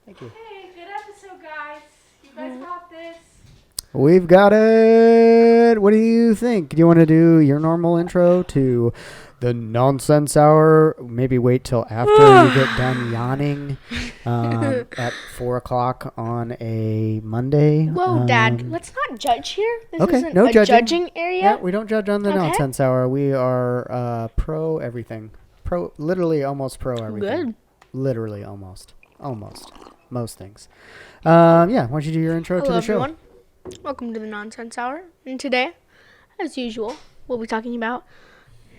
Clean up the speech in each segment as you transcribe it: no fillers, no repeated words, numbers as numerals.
Thank you. Hey, good episode, guys. You guys got this. We've got it. What do you think? Do you want to do your normal intro to the nonsense hour? Maybe wait till after you get done yawning at 4 o'clock on a Monday. Whoa, Dad. Let's not judge here. This isn't no a judging area. Yeah, we don't judge on the nonsense hour. We are pro everything. Literally almost pro everything. Good. Literally almost. Most things. Why don't you do your intro to the show? Everyone. Welcome to the Nonsense Hour. And today, as usual, we'll be talking about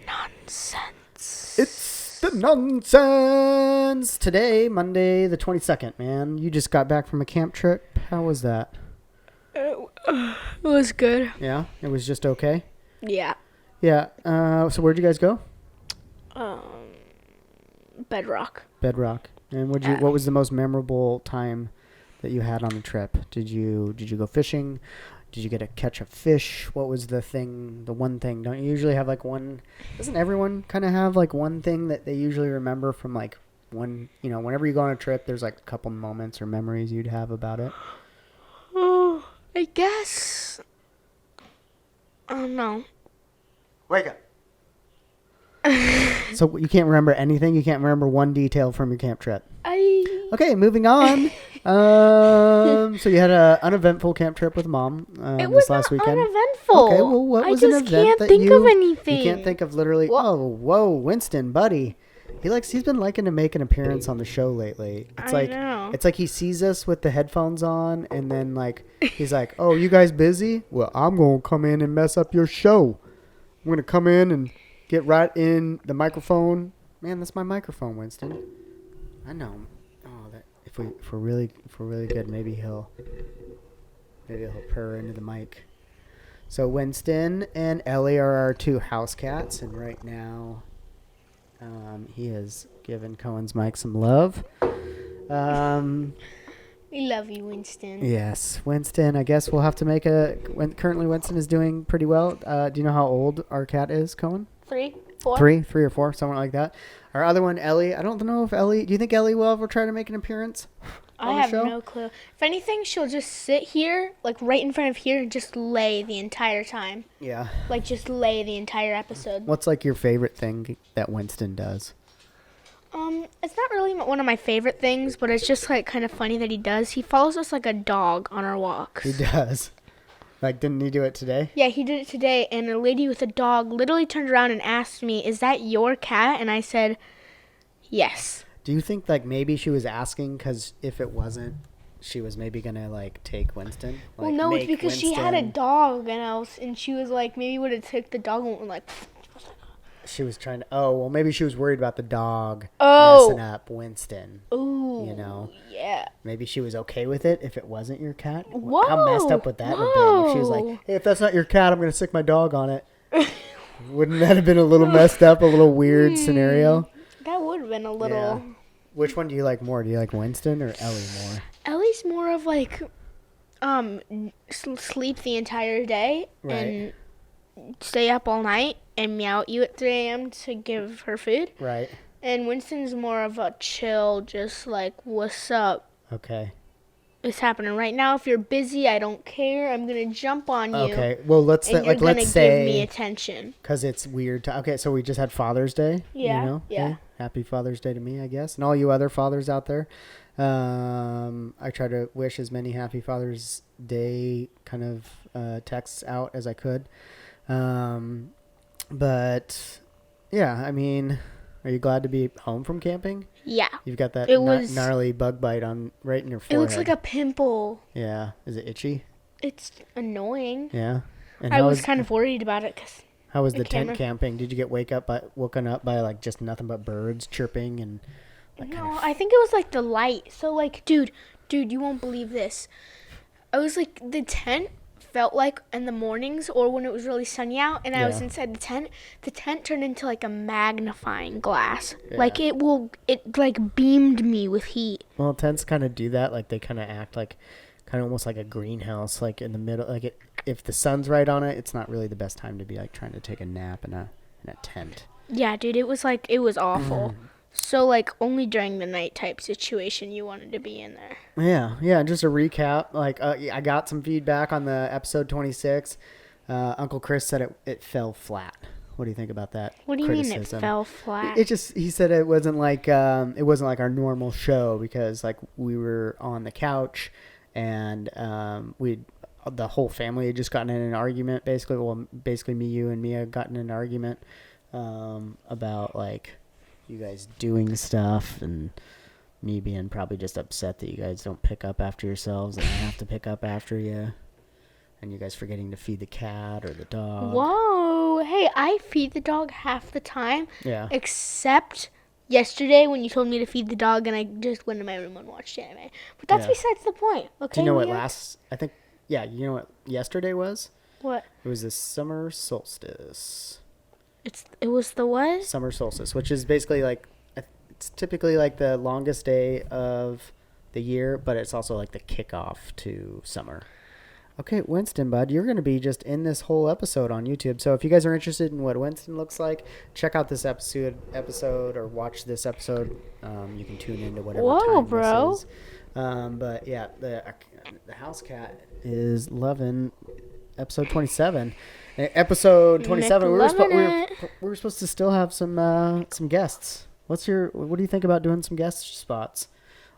nonsense. It's the nonsense! Today, Monday the 22nd, man. You just got back from a camp trip. How was that? It was good. Yeah? It was just okay? Yeah. Yeah. So where'd you guys go? Bedrock. Bedrock. And what was the most memorable time that you had on the trip? Did you go fishing? Did you get to catch a fish? What was the one thing? Don't you usually have like one? Doesn't everyone kind of have like one thing that they usually remember from like one, whenever you go on a trip, there's like a couple moments or memories you'd have about it? Oh, I guess. I don't know. Wake up. So you can't remember anything? You can't remember one detail from your camp trip? Okay, moving on. So you had an uneventful camp trip with Mom this last weekend. Uneventful. Okay, well, what was an event can't that think of anything. You can't think of literally. Whoa, Winston, buddy. He's been liking to make an appearance on the show lately. It's like he sees us with the headphones on, and then like he's like, "Oh, you guys busy? Well, I'm gonna come in and mess up your show. I'm gonna come in and get right in the microphone." Man, that's my microphone, Winston. I know. Oh, that if we're really good, maybe he'll purr into the mic. So Winston and Ellie are our two house cats, and right now, he has given Cohen's mic some love. We love you, Winston. Yes, Winston. I guess we'll have to make currently Winston is doing pretty well. Do you know how old our cat is, Cohen? 3, 4. 3 or 4, somewhere like that. Our other one, Ellie. I don't know if Ellie. Do you think Ellie will ever try to make an appearance? I have no clue. If anything, she'll just sit here, like right in front of here, and just lay the entire time. Yeah. Like just lay the entire episode. What's like your favorite thing that Winston does? It's not really one of my favorite things, but it's just like kind of funny that he does. He follows us like a dog on our walks. He does. Like, didn't he do it today? Yeah, he did it today, and a lady with a dog literally turned around and asked me, "Is that your cat?" And I said, "Yes." Do you think like maybe she was asking because if it wasn't, she was maybe gonna like take Winston? Like, well, no, it's because she had a dog, and she was like, maybe would have took the dog and like. She was trying to. Oh, well, maybe she was worried about the dog messing up Winston. Ooh. Yeah. Maybe she was okay with it if it wasn't your cat. Whoa. How messed up would that have been if she was like, "Hey, if that's not your cat, I'm gonna stick my dog on it." Wouldn't that have been a little messed up, a little weird scenario? That would have been a little. Yeah. Which one do you like more? Do you like Winston or Ellie more? Ellie's more of like, sleep the entire day and stay up all night and meow at you at 3 a.m. to give her food. Right. And Winston's more of a chill, just like, what's up? Okay. It's happening right now. If you're busy, I don't care. I'm gonna jump on you. Okay. Well, let's say you're gonna give me attention. Because it's weird. Okay, so we just had Father's Day. Yeah. Yeah. Hey, happy Father's Day to me, I guess, and all you other fathers out there. I try to wish as many Happy Father's Day kind of texts out as I could. But yeah, I mean, are you glad to be home from camping? Yeah. You've got that gnarly bug bite right in your forehead. It looks like a pimple. Yeah. Is it itchy? It's annoying. Yeah. And I was kind of worried about it because. How was the tent camping? Did you get woken up by like just nothing but birds chirping and? No, I think it was like the light. So like, dude, you won't believe this. I was like, the tent felt like in the mornings or when it was really sunny out and I was inside the tent turned into like a magnifying glass. Yeah. Like it like beamed me with heat. Well, tents kind of do that. Like they kind of act like kind of almost like a greenhouse, like in the middle. Like if the sun's right on it, it's not really the best time to be like trying to take a nap in a tent. Yeah, dude, it was awful. So, like, only during the night type situation you wanted to be in there. Yeah. Just a recap. Like, I got some feedback on the episode 26. Uncle Chris said it fell flat. What do you think about that? What do you mean it fell flat? He said it wasn't like our normal show because like we were on the couch and the whole family had just gotten in an argument basically me, you, and Mia gotten in an argument about like you guys doing stuff and me being probably just upset that you guys don't pick up after yourselves and I have to pick up after you. And you guys forgetting to feed the cat or the dog. Whoa. Hey, I feed the dog half the time. Yeah. Except yesterday when you told me to feed the dog and I just went to my room and watched anime. But that's besides the point. Okay. Do you know what you know what yesterday was? What? It was the summer solstice. It was the what? Summer solstice, which is basically like, it's typically like the longest day of the year, but it's also like the kickoff to summer. Okay, Winston, bud, you're going to be just in this whole episode on YouTube. So if you guys are interested in what Winston looks like, check out this episode or watch this episode. You can tune into whatever time bro. This is. But yeah, the house cat is loving episode 27. Episode 27, we were supposed to still have some guests. What do you think about doing some guest spots?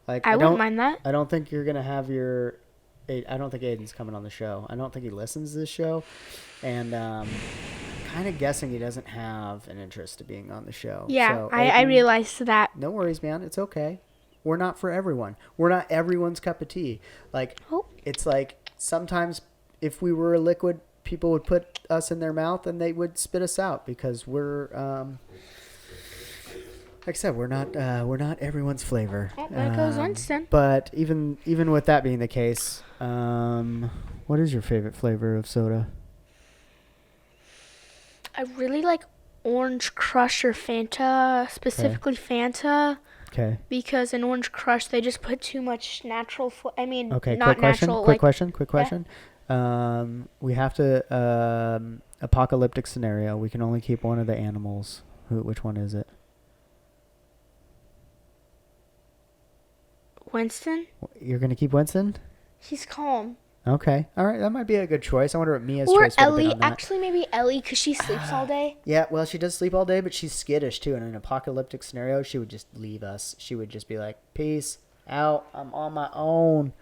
Like I wouldn't mind that. I don't think you're going to have I don't think Aiden's coming on the show. I don't think he listens to this show. And kind of guessing he doesn't have an interest in being on the show. Yeah, so, I realized that. No worries, man. It's okay. We're not for everyone. We're not everyone's cup of tea. Like, It's like sometimes if we were a liquid, people would put us in their mouth and they would spit us out because we're... like I said, we're not everyone's flavor. There goes Winston. But even with that being the case, what is your favorite flavor of soda? I really like Orange Crush or Fanta, specifically Fanta. Okay. Because in Orange Crush they just put too much natural. Okay. Not natural. Quick question. Yeah. We have to apocalyptic scenario. We can only keep one of the animals. Which one is it? Winston? You're going to keep Winston? He's calm. Okay. All right. That might be a good choice. I wonder what Mia's or choice would have been Ellie. on that. Actually, maybe Ellie because she sleeps all day. Yeah, well, she does sleep all day, but she's skittish, too. In an apocalyptic scenario, she would just leave us. She would just be like, peace out. I'm on my own.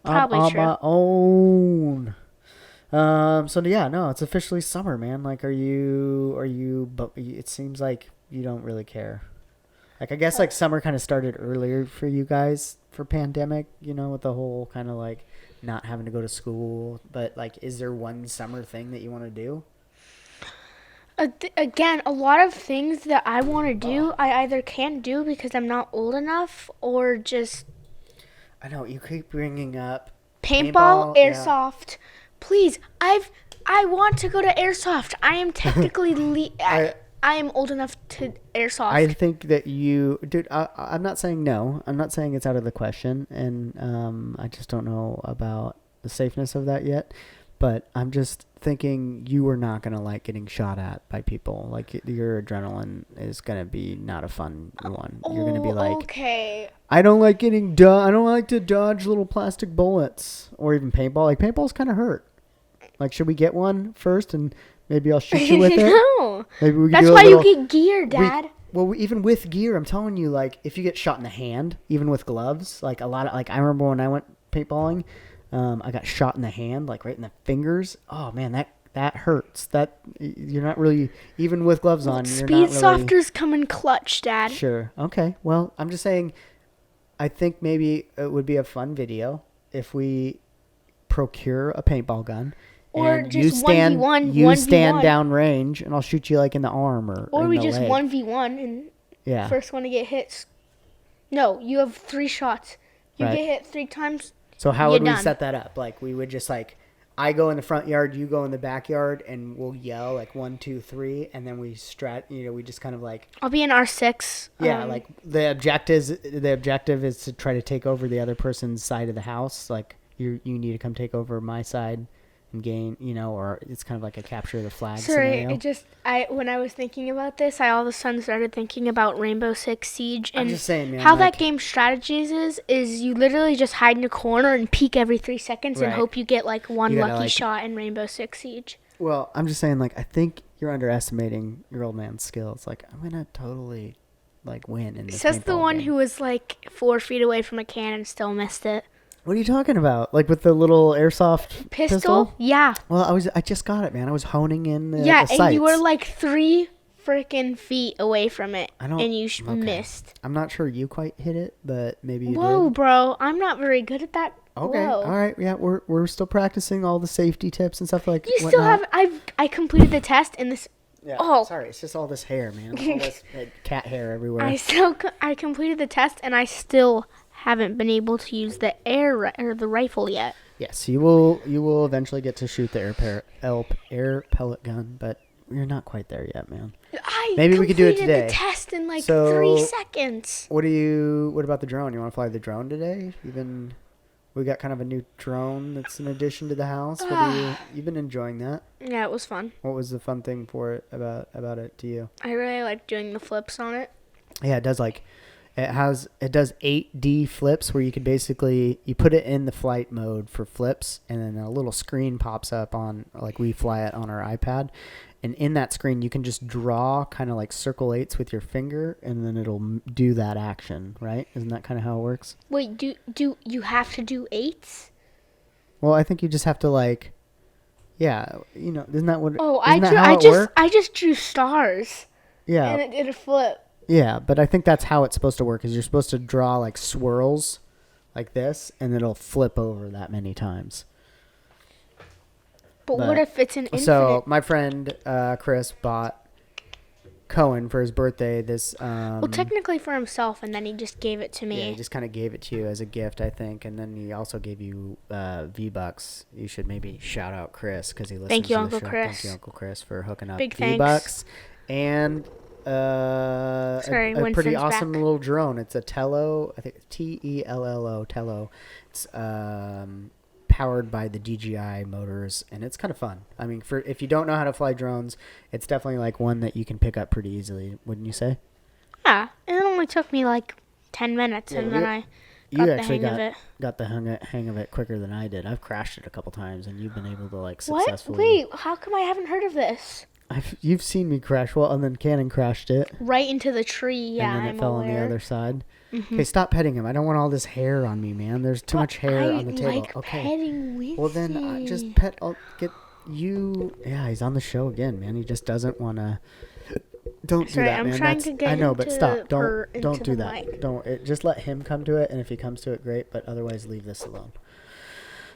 Probably true. I'm on my own. So, yeah, no, it's officially summer, man. Like, but it seems like you don't really care. Like, I guess, like, summer kind of started earlier for you guys for pandemic, with the whole kind of, like, not having to go to school. But, like, is there one summer thing that you want to do? Again, a lot of things that I want to do, I either can't do because I'm not old enough or just... I know, you keep bringing up... Paintball, airsoft. Yeah. Please, I want to go to airsoft. I am technically... I am old enough to airsoft. I think that dude, I'm not saying no. I'm not saying it's out of the question. And I just don't know about the safeness of that yet. But I'm just thinking you are not going to like getting shot at by people. Like your adrenaline is going to be not a fun one. You're going to be like, okay. I don't like I don't like to dodge little plastic bullets or even paintball. Like paintball's kind of hurt. Like, should we get one first and maybe I'll shoot you with it? No. Maybe we can That's do why you get gear, Dad. Even with gear, I'm telling you, like, if you get shot in the hand, even with gloves, like, I remember when I went paintballing, I got shot in the hand, like, right in the fingers. Oh, man, that hurts. That, you're not really, even with gloves on, you're not really... Speed softers come in clutch, Dad. Sure. Okay. Well, I'm just saying, I think maybe it would be a fun video if we procure a paintball gun. Or and just 1v1. You stand down range, and I'll shoot you like in the arm or we in the just leg. 1v1 and first one to get hit. No, you have 3 shots. You get hit 3 times. So how would we set that up? Like we would just like I go in the front yard, you go in the backyard, and we'll yell like 1, 2, 3, and then we we just kind of like. I'll be in R6. Yeah, like the objective is to try to take over the other person's side of the house. Like you need to come take over my side. and gain, or it's kind of like a capture the flag scenario. When I was thinking about this, I all of a sudden started thinking about Rainbow Six Siege. And I'm just saying, man, how that game strategies is you literally just hide in a corner and peek every 3 seconds and hope you get like one lucky shot in Rainbow Six Siege. Well, I'm just saying, like, I think you're underestimating your old man's skills. Like, I'm going to totally, like, win in this Says the one game. who was like 4 feet away from a cannon and still missed it. What are you talking about? Like with the little airsoft pistol? Yeah. Well, I just got it, man. I was honing in the sights. And you were like 3 freaking feet away from it, and you missed. I'm not sure you quite hit it, but maybe you did. Whoa, bro. I'm not very good at that. Okay. Whoa. All right. Yeah, we're still practicing all the safety tips and stuff like that. You still have... I completed the test in this... Yeah. Oh. Sorry. It's just all this hair, man. All this cat hair everywhere. I completed the test, and I still... haven't been able to use the the rifle yet. Yes, you will eventually get to shoot the air pellet gun, but you're not quite there yet, man. Maybe we could do it today. The test in like 3 seconds. What about the drone? You want to fly the drone today? We got kind of a new drone that's an addition to the house. You've been enjoying that? Yeah, it was fun. What was the fun thing for it about it to you? I really like doing the flips on it. Yeah, it does It does 8D flips where you could basically, you put it in the flight mode for flips, and then a little screen pops up on, like we fly it on our iPad. And in that screen, you can just draw kind of like circle 8s with your finger, and then it'll do that action, right? Isn't that kind of how it works? Wait, do you have to do 8s? Well, I think you just have to isn't that what? Oh, I just drew stars. Yeah. And it did a flip. Yeah, but I think that's how it's supposed to work, is you're supposed to draw like swirls like this, and it'll flip over that many times. But what if it's an infinite? So my friend Chris bought Cohen for his birthday this... well, technically for himself, and then he just gave it to me. Yeah, he just kind of gave it to you as a gift, I think, and then he also gave you V-Bucks. You should maybe shout out Chris, because he listens to the show. Thank you, Uncle Chris, for hooking up Big V-Bucks. And... a pretty awesome little drone. It's a Tello, I think Tello, Tello. It's powered by the DJI motors, and it's kind of fun. I mean, if you don't know how to fly drones, it's definitely like one that you can pick up pretty easily, wouldn't you say? Yeah, it only took me like 10 minutes, and then I got the hang of it. Got the hang of it quicker than I did. I've crashed it a couple times, and you've been able to like successfully... Wait, how come I haven't heard of this? You've seen me crash. Well, and then Cannon crashed it. Right into the tree, yeah, and then it fell on the other side. Mm-hmm. Okay, stop petting him. I don't want all this hair on me, man. There's too much hair on the table. Okay. Petting Winston. Well, then just pet. I'll get you. Yeah, he's on the show again, man. He just doesn't want to. Don't do that, man. I'm trying to get I know, but stop. Don't do that. Mic. Don't. Just let him come to it, and if he comes to it, great. But otherwise, leave this alone.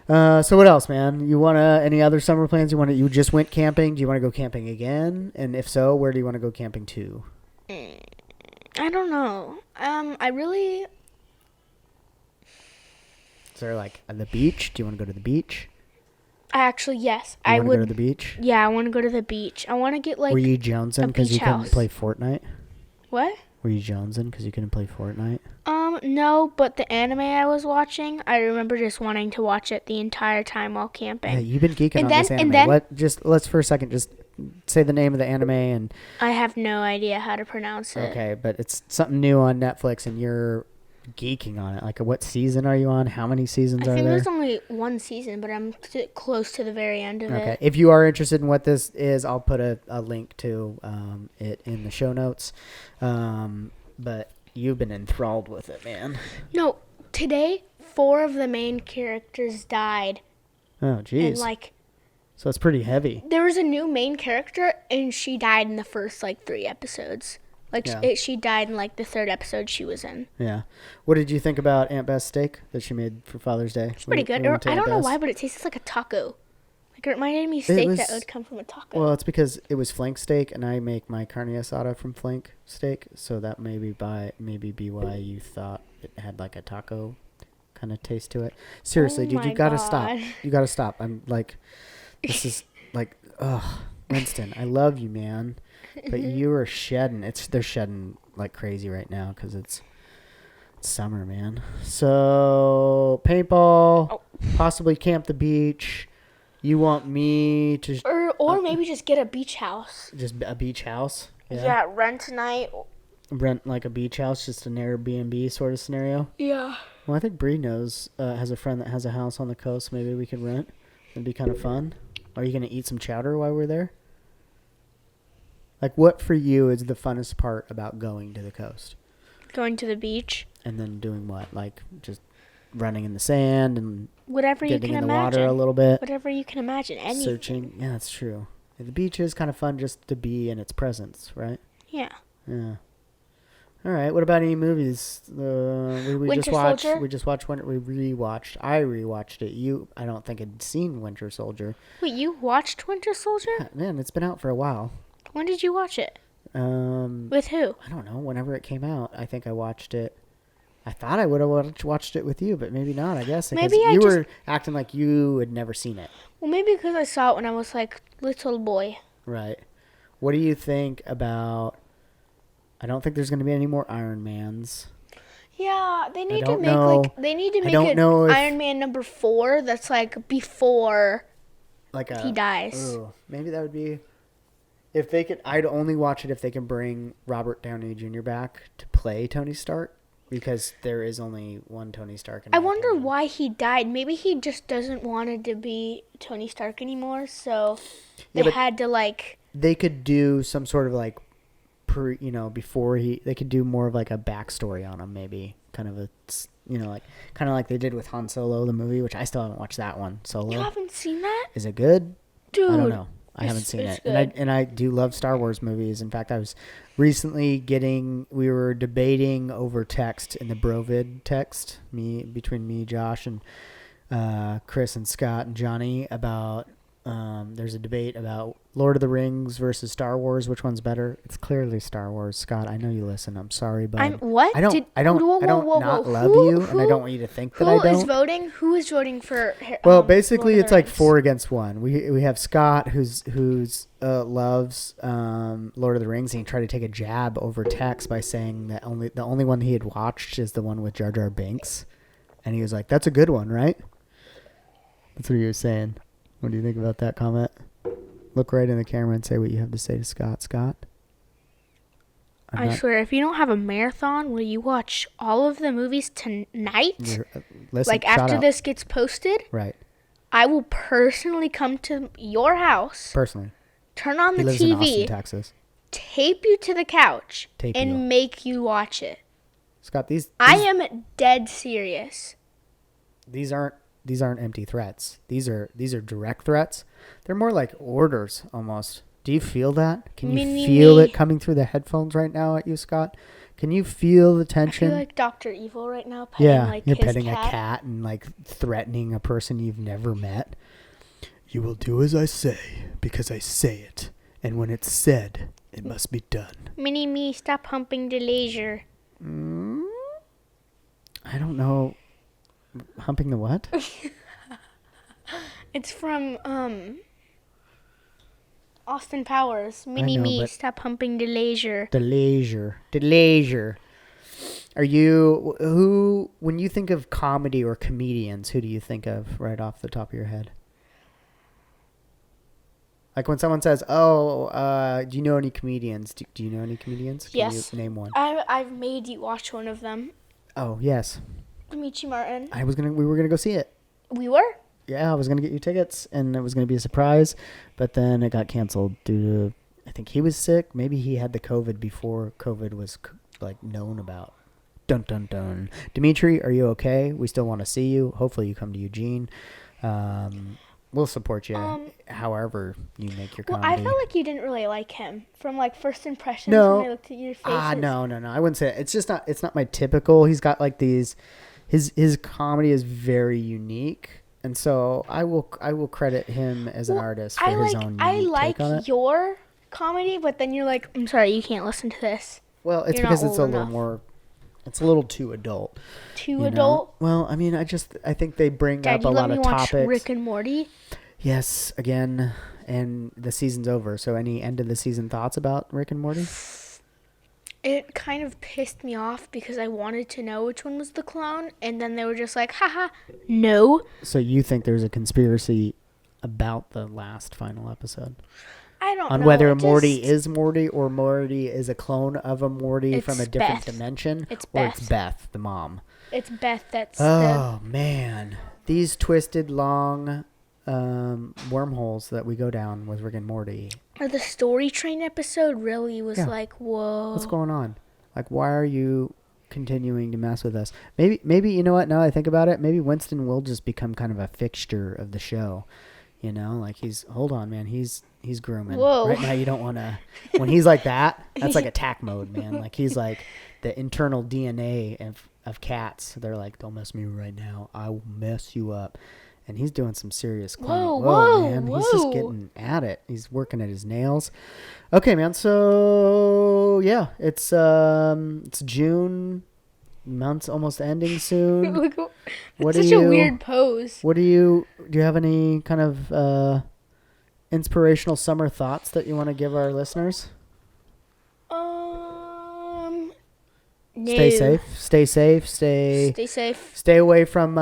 So what else, man? You any other summer plans? You just went camping. Do you want to go camping again? And if so, where do you want to go camping to? I don't know. I really... Is there like the beach? Do you want to go to the beach? Yes. I would. Want to go to the beach? Yeah, I want to go to the beach. I want to get like... Were you jonesing because you couldn't play Fortnite? What? Were you jonesing because you couldn't play Fortnite? No, but the anime I was watching, I remember just wanting to watch it the entire time while camping. Yeah, you've been geeking on this anime. Let's for a second just say the name of the anime and... I have no idea how to pronounce it. Okay, but it's something new on Netflix and you're geeking on it. Like, what season are you on? How many seasons are there? I think there's only one season, but I'm close to the very end of it. Okay, if you are interested in what this is, I'll put a link to it in the show notes. But you've been enthralled with it, man. No, today 4 of the main characters died. Oh, jeez. And so it's pretty heavy. There was a new main character, and she died in the first 3 episodes. She died in the 3rd episode she was in. Yeah. What did you think about Aunt Beth's steak that she made for Father's Day? It's pretty good. I don't know why, but it tastes like a taco. It reminded me of steak that would come from a taco. Well, it's because it was flank steak, and I make my carne asada from flank steak, so that maybe be why you thought it had like a taco kind of taste to it. Seriously, dude, you gotta stop. You gotta stop. I'm like, this is like, ugh, Winston, I love you, man, but you are shedding. They're shedding like crazy right now because it's summer, man. So paintball, possibly camp the beach. You want me to... Or maybe just get a beach house. Just a beach house? Yeah, rent a night. Rent like a beach house, just an Airbnb sort of scenario? Yeah. Well, I think Bree has a friend that has a house on the coast. Maybe we could rent. It'd be kind of fun. Are you going to eat some chowder while we're there? Like, what for you is the funnest part about going to the coast? Going to the beach. And then doing what? Like, just running in the sand and whatever you can getting in the imagine. water a little bit. Whatever you can imagine. Anything. Searching. Yeah, that's true. The beach is kind of fun just to be in its presence, right? Yeah. Yeah. All right. What about any movies? We Winter just watched. Soldier? We just watched one. We rewatched. I rewatched it. I don't think had seen Winter Soldier. Wait, you watched Winter Soldier? Yeah, man, it's been out for a while. When did you watch it? With who? I don't know. Whenever it came out, I think I watched it. I thought I would have watched it with you, but maybe not. I guess because you were acting like you had never seen it. Well, maybe because I saw it when I was like little boy. Right. What do you think about? I don't think there's going to be any more Iron Mans. Yeah, they need to make Iron Man number 4 that's like before he dies. Oh, maybe that would be if they could. I'd only watch it if they can bring Robert Downey Jr. back to play Tony Stark, because there is only one Tony Stark. I wonder why he died. Maybe he just doesn't want to be Tony Stark anymore, so they had to like. They could do some sort of like. Before they could do more of like a backstory on him, maybe kind of like they did with Han Solo, the movie, which I still haven't watched that one. Solo. You haven't seen that? Is it good? Dude, I don't know. I haven't seen it, and I do love Star Wars movies. In fact, I was recently we were debating over text in the Brovid text, between me, Josh, and Chris and Scott and Johnny about. There's a debate about Lord of the Rings versus Star Wars. Which one's better? It's clearly Star Wars. Scott, I know you listen. I'm sorry, but I don't love you, and I don't want you to think that I don't. Who is voting? Who is voting for? Well, basically, it's like 4 against 1. We have Scott, who's loves Lord of the Rings, and he tried to take a jab over text by saying that the only one he had watched is the one with Jar Jar Binks, and he was like, "That's a good one, right?" That's what he was saying. What do you think about that comment? Look right in the camera and say what you have to say to Scott. Scott? I swear, if you don't have a marathon, will you watch all of the movies tonight? Listen, after this gets posted? Right. I will personally come to your house. Personally. Turn on the TV. He lives in Austin, Texas. Tape you to the couch. Make you watch it. Scott, I am dead serious. These aren't empty threats. These are direct threats. They're more like orders almost. Do you feel that? Can you feel it coming through the headphones right now at you, Scott? Can you feel the tension? I feel like Dr. Evil right now. You're petting a cat and like threatening a person you've never met. You will do as I say because I say it, and when it's said, it must be done. Mini-me, stop humping the laser. I don't know. Humping the what? It's from Austin Powers. Mini-me, stop humping the laser. The laser. When you think of comedy or comedians, who do you think of right off the top of your head? Like when someone says, do you know any comedians? Do you know any comedians? Yes. Can you name one? I've made you watch one of them. Oh, yes. Michi Martin. We were gonna go see it. We were? Yeah, I was gonna get you tickets, and it was gonna be a surprise, but then it got canceled due to, I think he was sick. Maybe he had the COVID before COVID was like known about. Dun dun dun. Dimitri, are you okay? We still want to see you. Hopefully, you come to Eugene. We'll support you however you make your comedy. Well, I felt like you didn't really like him from like first impressions when I looked at your faces. No. I wouldn't say it. It's not my typical. He's got like these. His comedy is very unique, and so I will credit him as an artist for his own unique take on it. I like your comedy, but then you're like, I'm sorry, you can't listen to this. Well, it's because it's a little more. It's a little too adult. Too adult? Well, I mean, I think they bring up a lot of topics. Dad, you let me watch Rick and Morty? Yes, again, and the season's over. So, any end of the season thoughts about Rick and Morty? It kind of pissed me off because I wanted to know which one was the clone, and then they were just like, haha, no. So you think there's a conspiracy about the last final episode? I don't know. On whether Morty is Morty or Morty is a clone of a Morty from a different dimension. It's or Beth. It's Beth, the mom. It's Beth that's man. These twisted, long wormholes that we go down with Rick and Morty. Or the story train episode really was like, whoa. What's going on? Like, why are you continuing to mess with us? Maybe you know what? Now I think about it, maybe Winston will just become kind of a fixture of the show. You know, like hold on, man. He's grooming. Whoa. Right now you don't want to, when he's like that, that's like attack mode, man. Like he's like the internal DNA of cats. They're like, don't mess me right now. I will mess you up. And he's doing some serious cleaning. Whoa, man. He's just getting at it. He's working at his nails. Okay, man. So, yeah, it's June. Month's almost ending soon. It's such a weird pose. Do you have any kind of inspirational summer thoughts that you want to give our listeners? No. Stay safe. Stay away from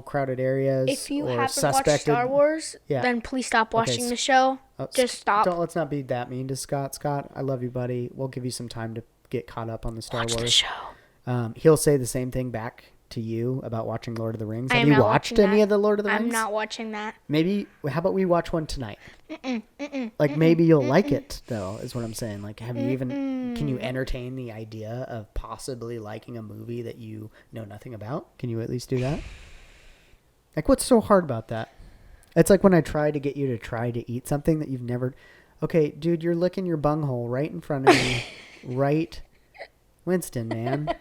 crowded areas. If you or haven't suspected. watched Star Wars, then please stop watching the show. Just stop. Let's not be that mean to Scott. Scott, I love you, buddy. We'll give you some time to get caught up on the Star Wars. Watch the show. He'll say the same thing back to you about watching Lord of the Rings. Have you watched any of the Lord of the Rings? I'm not watching that. Maybe, how about we watch one tonight? Maybe you'll like it, though, is what I'm saying. Like, have you can you entertain the idea of possibly liking a movie that you know nothing about? Can you at least do that? Like, what's so hard about that? It's like when I try to get you to try to eat something that you've never... Okay, dude, you're licking your bunghole right in front of me. Right... Winston, man.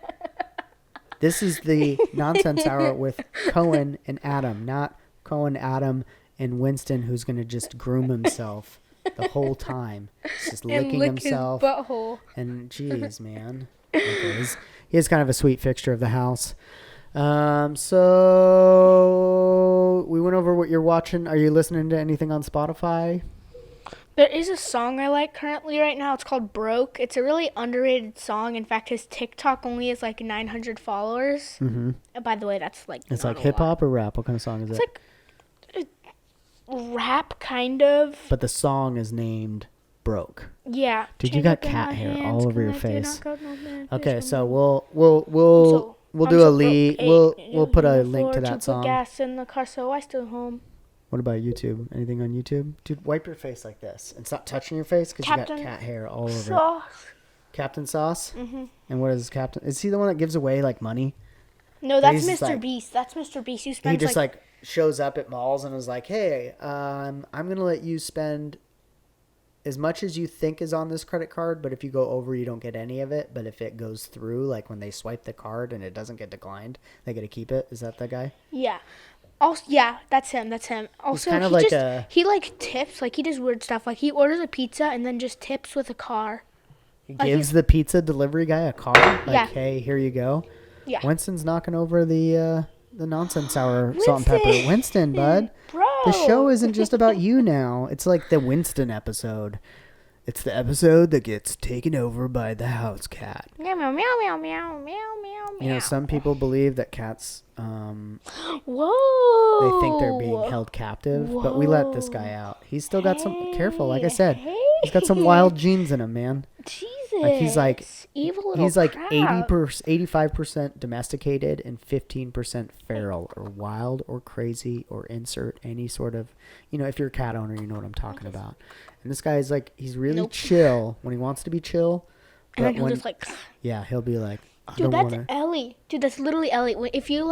This is the nonsense hour with Cohen and Adam, not Cohen, Adam, and Winston, who's going to just groom himself the whole time. He's just licking himself. His butthole. And geez, man. Okay, he is kind of a sweet fixture of the house. So we went over what you're watching. Are you listening to anything on Spotify? There is a song I like currently right now. It's called Broke. It's a really underrated song. In fact, his TikTok only has like 900 followers. Mm-hmm. And by the way, that's like... It's like hip-hop or rap? What kind of song is it? It's like rap, kind of. But the song is named Broke. Yeah. Dude, you got cat hair all over your face. Okay, so we'll do a lead. We'll put a link to that song. Gas in the car, so I still home. What about YouTube? Anything on YouTube? Dude, wipe your face like this and stop touching your face because you got cat hair all over. Sauce. Captain Sauce? Mm-hmm. And what is Captain? Is he the one that gives away like money? No, that's Mr. Beast. That's Mr. Beast. He just like shows up at malls and is like, hey, I'm going to let you spend as much as you think is on this credit card, but if you go over, you don't get any of it. But if it goes through, like when they swipe the card and it doesn't get declined, they get to keep it. Is that the guy? Yeah. Also, yeah, that's him. Also, kind of he tips. Like, he does weird stuff. Like, he orders a pizza and then just tips with a car. He gives the pizza delivery guy a car? Like, hey, here you go? Yeah. Winston's knocking over the nonsense hour salt and pepper. Winston, bud. Bro. The show isn't just about you now. It's like the Winston episode. It's the episode that gets taken over by the house cat. Meow, meow, meow, meow, meow, meow, meow. You know, some people believe that cats... Whoa! They think they're being held captive, but we let this guy out. He's still got some... Careful, like I said. He's got some wild genes in him, man. Jesus. Like he's like... Evil little He's like crap. 85% domesticated and 15% feral or wild or crazy or insert any sort of... You know, if you're a cat owner, you know what I'm talking about. And this guy is like... He's really chill when he wants to be chill. And then he'll just like... Yeah, he'll be like... Dude, that's Ellie. Dude, that's literally Ellie. If you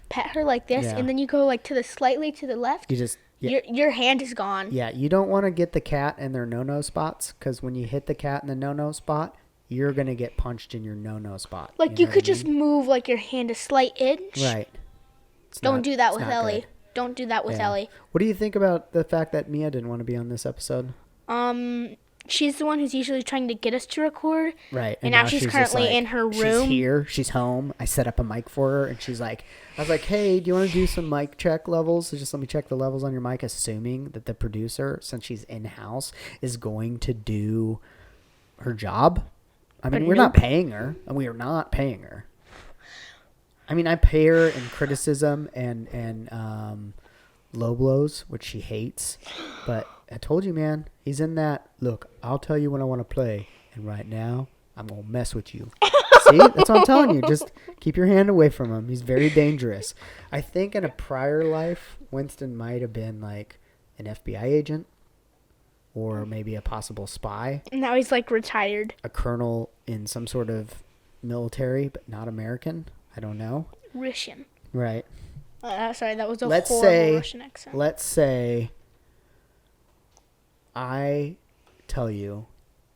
pet her like this, and then you go like slightly to the left, you just your hand is gone. Yeah, you don't want to get the cat in their no-no spots because when you hit the cat in the no-no spot, you're gonna get punched in your no-no spot. Like you could just move like your hand a slight inch. Right. Don't do that with Ellie. Good. Don't do that with Ellie. What do you think about the fact that Mia didn't want to be on this episode? She's the one who's usually trying to get us to record. Right. And now she's currently in her room. She's here. She's home. I set up a mic for her. And she's like, I was like, hey, do you want to do some mic check levels? So just let me check the levels on your mic, assuming that the producer, since she's in-house, is going to do her job. I mean, we're not paying her. And we are not paying her. I mean, I pay her in criticism and low blows, which she hates. But I told you, man, he's in that. Look, I'll tell you when I want to play, and right now I'm gonna mess with you. See, that's what I'm telling you. Just keep your hand away from him. He's very dangerous. I think in a prior life, Winston might have been like an FBI agent or maybe a possible spy. Now he's like retired. A colonel in some sort of military, but not American. I don't know. Russian. Right. Sorry, that was a horrible Russian accent. Let's say I tell you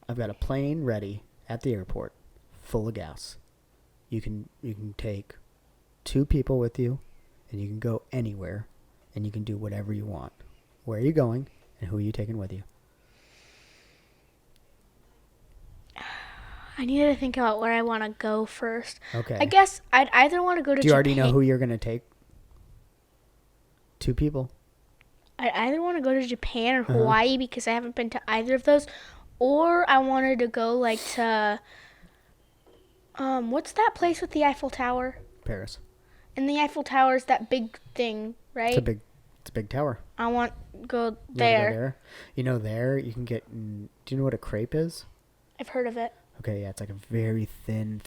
I've got a plane ready at the airport full of gas. You can take 2 people with you, and you can go anywhere, and you can do whatever you want. Where are you going, and who are you taking with you? I need to think about where I want to go first. Okay. I guess I'd either want to go to Japan. Do you already know who you're going to take? 2 people. I'd either want to go to Japan or Hawaii because I haven't been to either of those, or I wanted to go like to what's that place with the Eiffel Tower? Paris. And the Eiffel Tower is that big thing, right? It's a big tower. I want to go there. You know there you can get. Do you know what a crepe is? I've heard of it. Okay, yeah, it's like a very thin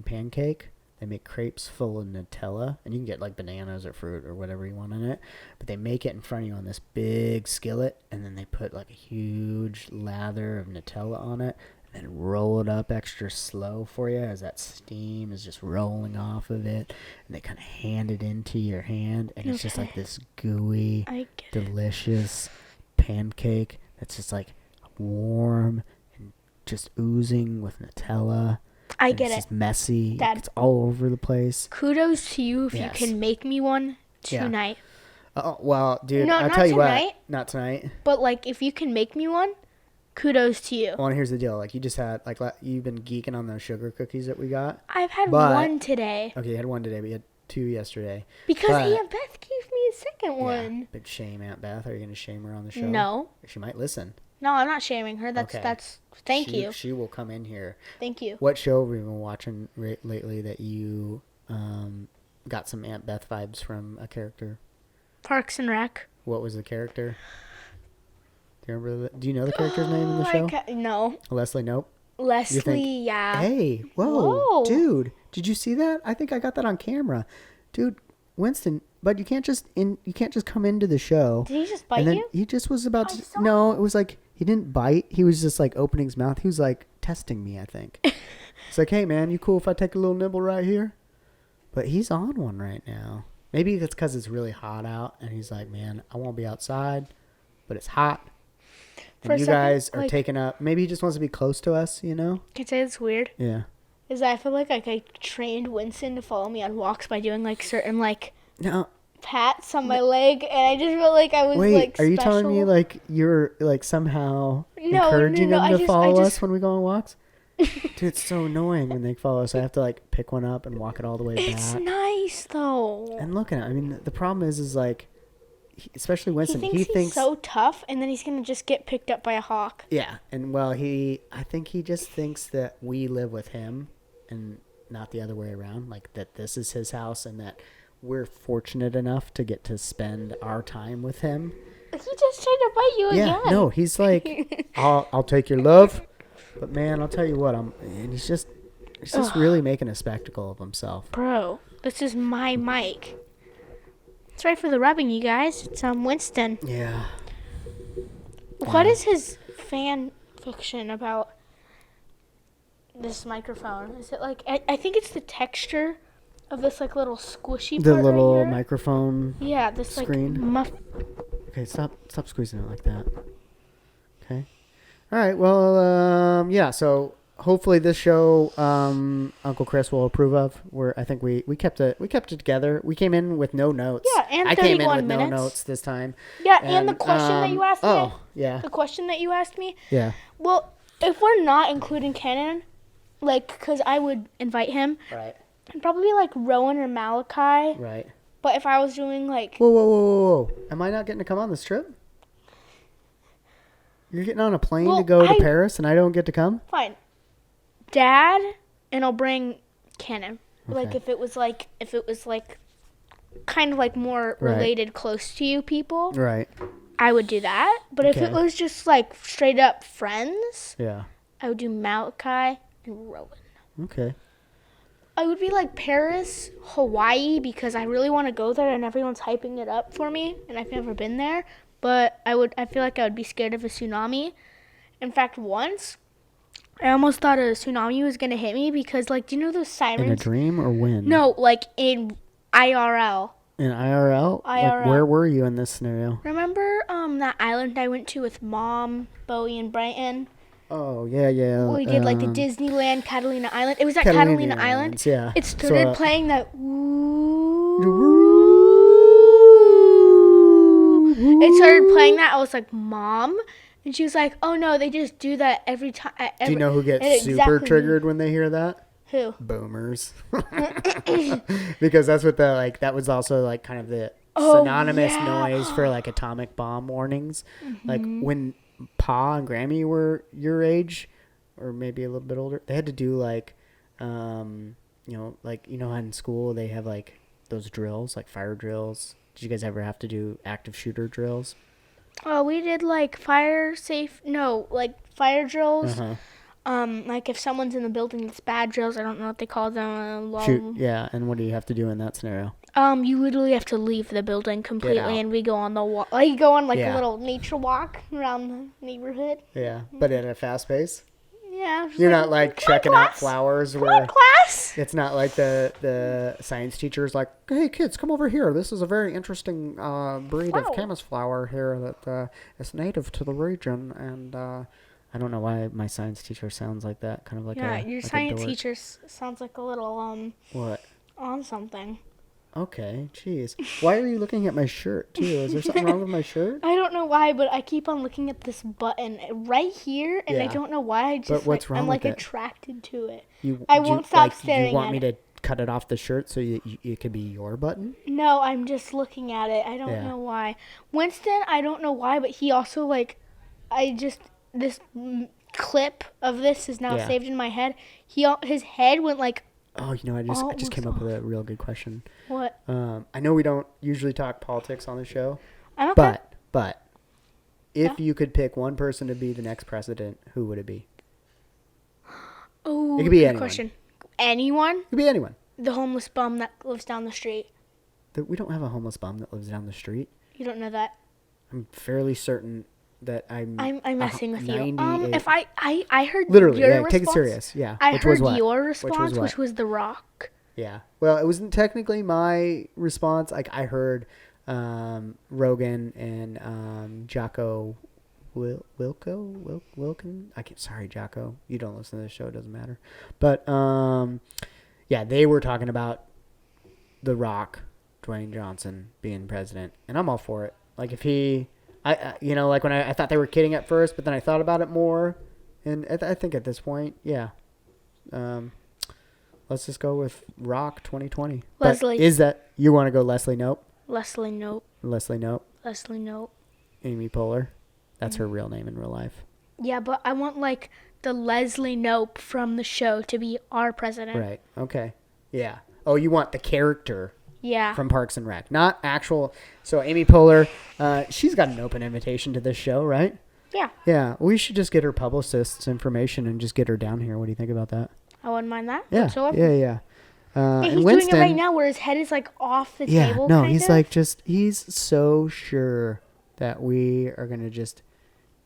pancake. They make crepes full of Nutella, and you can get like bananas or fruit or whatever you want in it. But they make it in front of you on this big skillet, and then they put like a huge lather of Nutella on it, and then roll it up extra slow for you as that steam is just rolling off of it. And they kind of hand it into your hand, and it's just like this gooey, delicious pancake that's just like warm and just oozing with Nutella. I get it. It's just messy. Dad, it's all over the place. Kudos to you if you can make me one tonight. Yeah. Oh, well, dude, no, I'll tell you what. Not tonight. But, like, if you can make me one, kudos to you. Well, and here's the deal. Like, you just had, like, you've been geeking on those sugar cookies that we got. I've had one today. Okay, you had one today, but you had 2 yesterday. Because Aunt Beth gave me a second one. Big shame, Aunt Beth. Are you going to shame her on the show? No. She might listen. No, I'm not shaming her. Thank you. She will come in here. Thank you. What show have you been watching lately that you got some Aunt Beth vibes from a character? Parks and Rec. What was the character? Do you remember? Do you know the character's name in the show? No. Leslie Nope. Leslie, yeah. Hey, whoa, dude! Did you see that? I think I got that on camera, dude. Winston, but you can't just come into the show. Did he just bite you? He just was about to. No, it was like he didn't bite. He was just like opening his mouth. He was like testing me, I think. It's like, hey man, you cool if I take a little nibble right here? But he's on one right now. Maybe it's because it's really hot out, and he's like, man, I won't be outside, but it's hot. And you guys are taking up. Maybe he just wants to be close to us, you know? Can I say it's weird? Yeah. Is that I feel like I trained Winston to follow me on walks by doing like certain pats on my leg, and I just felt like I was like special. Are you telling me like you're like somehow encouraging them to follow us when we go on walks? Dude, it's so annoying when they follow us. I have to like pick one up and walk it all the way back. It's nice though. And look at it. I mean, the problem is like, especially Winston, he thinks he's so tough, and then he's gonna just get picked up by a hawk. Yeah, and well, I think he just thinks that we live with him, and not the other way around. Like that this is his house, and that we're fortunate enough to get to spend our time with him. He just tried to bite you again. Yeah, no, he's like, I'll take your love, but man, I'll tell you what, and he's just really making a spectacle of himself. Bro, this is my mic. Sorry for the rubbing, you guys. It's Winston. Yeah. What is his fan fiction about this microphone? Is it like I think it's the texture of this like little squishy the part little right here. microphone. Yeah, this screen. like Okay, stop squeezing it like that. Okay. All right. Well, yeah. So hopefully this show, Uncle Chris will approve of. I think we kept it together. We came in with no notes. Yeah, and 31 minutes. I came in with no notes this time. Yeah, and the question that you asked me. Oh, yeah. The question that you asked me. Yeah. Well, if we're not including Kenan, like, because I would invite him. Right. And probably like Rowan or Malachi. Right. But if I was doing like... Whoa. Am I not getting to come on this trip? You're getting on a plane to go to Paris and I don't get to come? Fine. Dad, and I'll bring Kenan. Okay. Like if it was like kind of like more related, close to you people, right, I would do that. But if it was just like straight up friends, I would do Malachi and Rowan. Okay. I would be like Paris, Hawaii, because I really want to go there and everyone's hyping it up for me, and I've never been there. But I feel like I would be scared of a tsunami. In fact, once I almost thought a tsunami was gonna hit me because, like, do you know those sirens? In a dream or when? No, like in IRL. In IRL? IRL. Like, where were you in this scenario? Remember that island I went to with Mom, Bowie, and Brighton? Oh, yeah. We did like the Disneyland Catalina Island. It was at Catalina Island. Yeah. It started playing that. It started playing that. I was like, Mom, and she was like, oh no, they just do that every time. Do you know who gets super triggered when they hear that? Who? Boomers. Because that's what that was also like kind of the synonymous noise for like atomic bomb warnings. Mm-hmm. Like when Pa and Grammy were your age, or maybe a little bit older, they had to do like, in school they have like those drills, like fire drills. Did you guys ever have to do active shooter drills? Oh, we did like fire drills. Uh-huh. Like if someone's in the building, it's bad drills. I don't know what they call them. Shoot, yeah. And what do you have to do in that scenario? You literally have to leave the building completely, and we go on the walk. Like, you go on like a little nature walk around the neighborhood. Yeah, but at a fast pace. Yeah. You're not like checking out flowers. Come on, class. It's not like the science teacher's like, hey kids, come over here. This is a very interesting breed of camas flower here that is native to the region. And I don't know why my science teacher sounds like that. Kind of like your science teacher sounds like a little what? On something. Okay, jeez. Why are you looking at my shirt, too? Is there something wrong with my shirt? I don't know why, but I keep on looking at this button right here, and I don't know why. I just I'm attracted to it. I won't stop staring at it. You want me to cut it off the shirt so it could be your button? No, I'm just looking at it. I don't know why. Winston, I don't know why, but he also, this clip of this is now saved in my head. His head went like... Oh, I just came up with a real good question. What? I know we don't usually talk politics on the show. I'm okay. But if you could pick one person to be the next president, who would it be? Oh, it could be anyone. Question. Anyone? It could be anyone. The homeless bum that lives down the street. We don't have a homeless bum that lives down the street. You don't know that? I'm fairly certain that I'm messing with you. If I heard literally, your response, take it serious. Yeah. I heard your response, which was The Rock. Yeah. Well, it wasn't technically my response. Like I heard Rogan and Jocko Wilkin. Sorry, Jocko. You don't listen to the show. It doesn't matter. But they were talking about The Rock, Dwayne Johnson being president, and I'm all for it. Like if he. Like when I thought they were kidding at first, but then I thought about it more, and I think at this point, let's just go with Rock 2020. Leslie. But is that you want to go Leslie Knope? Leslie Knope. Leslie Knope. Leslie Knope. Amy Poehler. That's her real name in real life. Yeah, but I want like the Leslie Knope from the show to be our president. Right. Okay. Yeah. Oh, you want the character. Yeah. From Parks and Rec. Not actual. So Amy Poehler, she's got an open invitation to this show, right? Yeah. Yeah. We should just get her publicist's information and just get her down here. What do you think about that? I wouldn't mind that. Yeah. Whatsoever. Yeah. And he's doing it right now where his head is like off the table. No, he's like he's so sure that we are going to just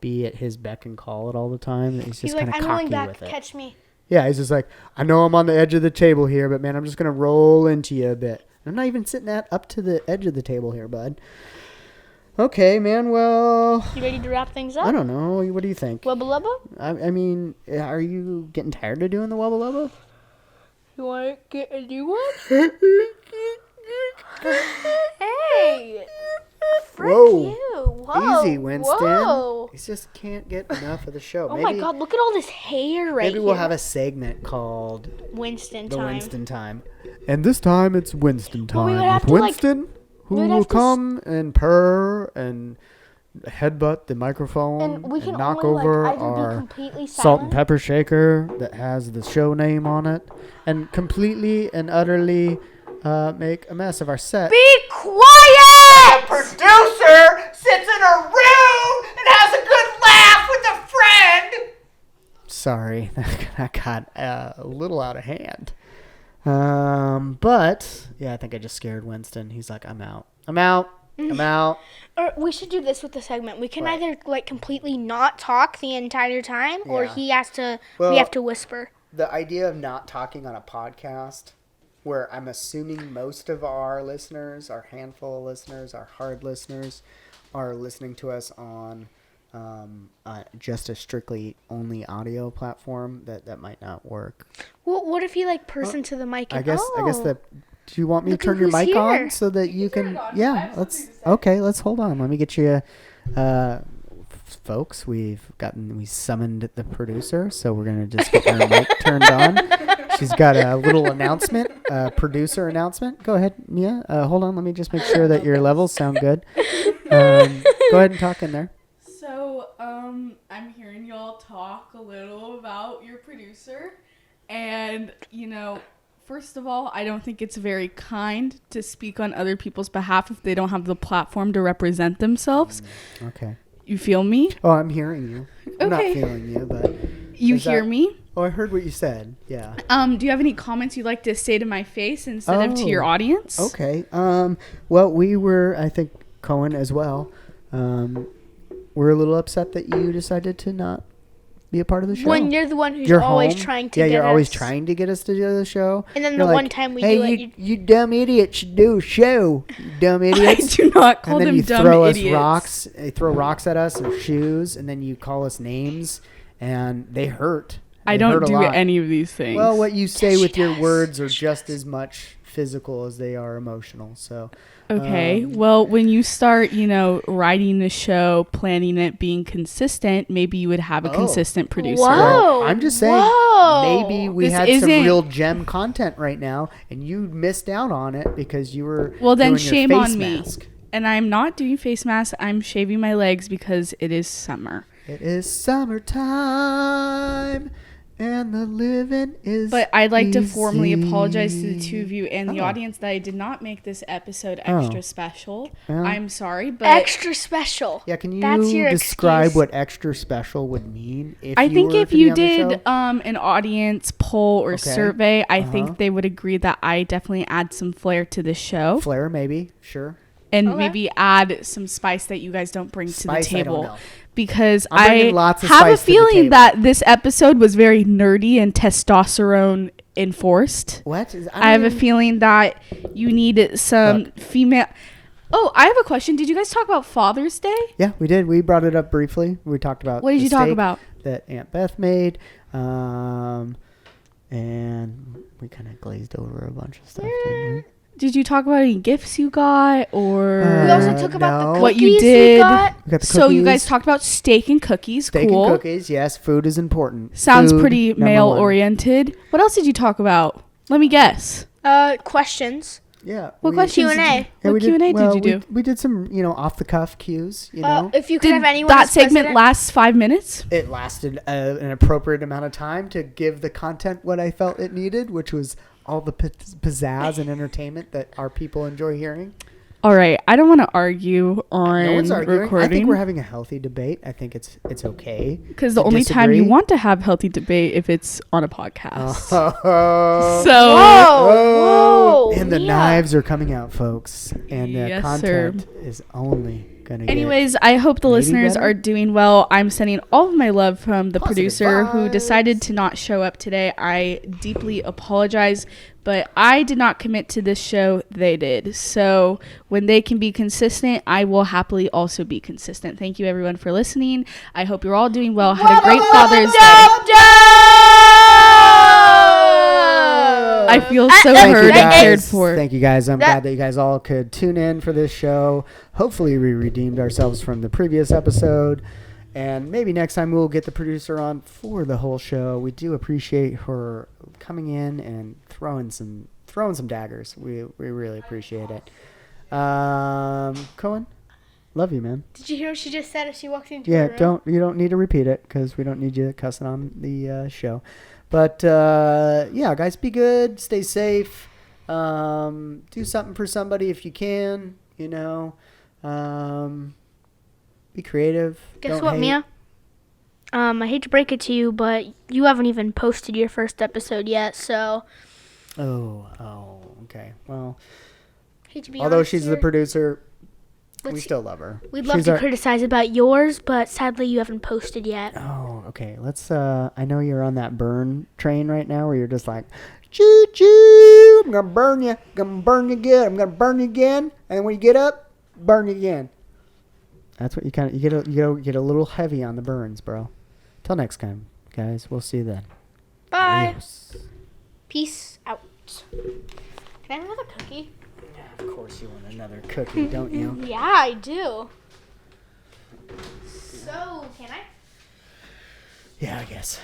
be at his beck and call it all the time. That he's just kind of cocky rolling back, with it. Catch me. Yeah. He's just like, I know I'm on the edge of the table here, but man, I'm just going to roll into you a bit. I'm not even sitting up to the edge of the table here, bud. Okay, man, well... You ready to wrap things up? I don't know. What do you think? Wubba Lubba? I mean, are you getting tired of doing the Wubba Lubba? You want to get a new one? Hey! Frick you. Whoa. Easy, Winston. Whoa. He just can't get enough of the show. Oh my God, look at all this hair right here. Maybe we'll have a segment called... Winston The Time. Winston Time. And this time it's Winston Time. Well, we would have with to, Winston, who will come and purr and headbutt the microphone and we can knock only, over either our be completely salt and pepper shaker that has the show name on it. And completely and utterly make a mess of our set. Be quiet! The producer sits in a room and has a good laugh with a friend. Sorry, that got a little out of hand. But yeah, I think I just scared Winston. He's like, I'm out. Or we should do this with the segment. We can either like completely not talk the entire time, or we have to whisper. The idea of not talking on a podcast, where I'm assuming most of our listeners, our handful of listeners, our hard listeners, are listening to us on just a strictly only audio platform, that might not work. Well, what if you like person to the mic? I guess that. Do you want me to turn your mic on so that you can? Yeah, let's hold on. Let me get you, folks. We summoned the producer, so we're gonna just get her mic turned on. She's got a little announcement, producer announcement. Go ahead, Mia. Hold on. Let me just make sure that your levels sound good. Go ahead and talk in there. So, I'm hearing y'all talk a little about your producer, and first of all, I don't think it's very kind to speak on other people's behalf if they don't have the platform to represent themselves. Okay. You feel me? Oh, I'm hearing you. I'm not feeling you, but... You hear me? Oh, I heard what you said. Yeah. Do you have any comments you'd like to say to my face instead of to your audience? Okay. Well, we were, I think, Cohen as well. We're a little upset that you decided to not be a part of the show. When you're the one who's always trying to get us. Yeah, you're always trying to get us to do the show. And then one time we do it. Hey, you dumb idiots should do a show. You dumb idiots. I do not call them dumb idiots. You throw rocks at us or shoes, and then you call us names, and they hurt. I don't do any of these things. Well, what you say with your words are just as much physical as they are emotional. So. Okay. Well, when you start, writing the show, planning it, being consistent, maybe you would have a consistent producer. Whoa. I'm just saying, maybe we had some real gem content right now, and you missed out on it because you were then doing shame your face on me. mask. And I'm not doing face masks. I'm shaving my legs because it is summer. It is summertime. And the living is But I'd like easy. to formally apologize to the two of you and the audience that I did not make this episode extra special. I'm sorry, but... Extra special. Yeah, can you excuse. describe what extra special would mean? I think if you did an audience poll or survey, I think they would agree that I definitely add some flair to the show. Flair, maybe. Sure. And maybe add some spice that you guys don't bring to the table. I don't know. Because I have a feeling that this episode was very nerdy and testosterone enforced. What? I have a feeling that you need some female... Oh, I have a question. Did you guys talk about Father's Day? Yeah, we did. We brought it up briefly. We talked about what did you talk about? That Aunt Beth made. And we kind of glazed over a bunch of stuff, didn't we? Did you talk about any gifts you got, or we also talked about the cookies what you did? We got the so you guys talked about steak and cookies. Steak cool. and cookies, yes. Food is important. Sounds pretty male-oriented. What else did you talk about? Let me guess. Questions. Yeah. What questions? Q&A. What Q&A did you do? We did some, off-the-cuff cues, If you could have anyone that segment last 5 minutes? It lasted an appropriate amount of time to give the content what I felt it needed, which was all the pizzazz and entertainment that our people enjoy hearing. All right. I don't want to argue on no one's arguing. recording. I think we're having a healthy debate. I think it's okay. Because the only time you want to have healthy debate if it's on a podcast. Whoa. And the knives are coming out, folks. And the content is only going to Anyways, I hope the listeners are doing well. I'm sending all of my love from the producer who decided to not show up today. I deeply apologize, but I did not commit to this show. They did. So when they can be consistent, I will happily also be consistent. Thank you, everyone, for listening. I hope you're all doing well. Have a great Father's Day. I feel so heard and cared for. Thank you, guys. I'm glad that you guys all could tune in for this show. Hopefully, we redeemed ourselves from the previous episode. And maybe next time we'll get the producer on for the whole show. We do appreciate her coming in and throwing some daggers. We really appreciate it. Cohen, love you, man. Did you hear what she just said as she walked into her room? You don't need to repeat it because we don't need you cussing on the show. But, guys, be good. Stay safe. Do something for somebody if you can. You know, be creative. Guess Don't what, hate. Mia? I hate to break it to you, but you haven't even posted your first episode yet, so. Oh, okay. Well, Hate to be although honest she's here. the producer, we still love her. We'd love to criticize about yours, but sadly you haven't posted yet. Oh, okay. Let's. I know you're on that burn train right now, where you're just like, choo choo. I'm gonna burn you. I'm gonna burn you good. I'm gonna burn you again. And when you get up, burn you again. That's what you get a little heavy on the burns, bro. Till next time, guys. We'll see you then. Bye. Adios. Peace out. Can I have another cookie? Yeah, of course you want another cookie, don't you? Yeah, I do. So, can I? Yeah, I guess.